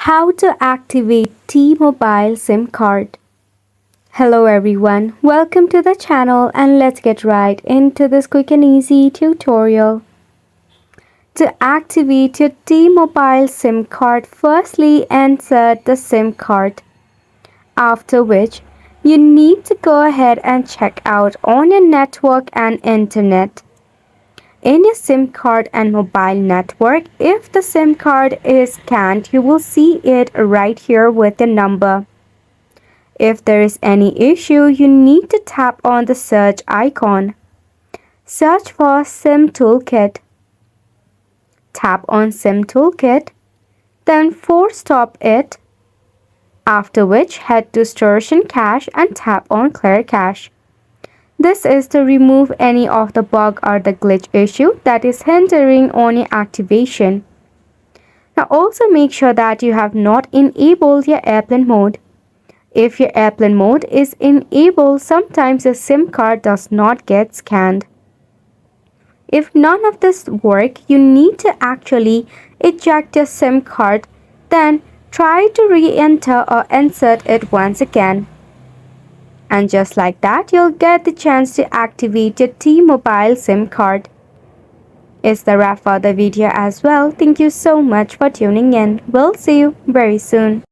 How to activate T-Mobile SIM card. Hello everyone, welcome to the channel and let's get right into this quick and easy tutorial. To activate your T-Mobile SIM card, firstly insert the SIM card. After which, you need to go ahead and check out on your network and internet. In your SIM card and mobile network, if the SIM card is scanned, you will see it right here with the number. If there is any issue, you need to tap on the search icon. Search for SIM Toolkit. Tap on SIM Toolkit, then force stop it. After which, head to Storage and Cache and tap on Clear Cache. This is to remove any of the bug or the glitch issue that is hindering on your activation. Now also make sure that you have not enabled your airplane mode. If your airplane mode is enabled, sometimes your SIM card does not get scanned. If none of this work, you need to actually eject your SIM card, then try to re-enter or insert it once again. And just like that, you'll get the chance to activate your T-Mobile SIM card. It's the wrap for the video as well. Thank you so much for tuning in. We'll see you very soon.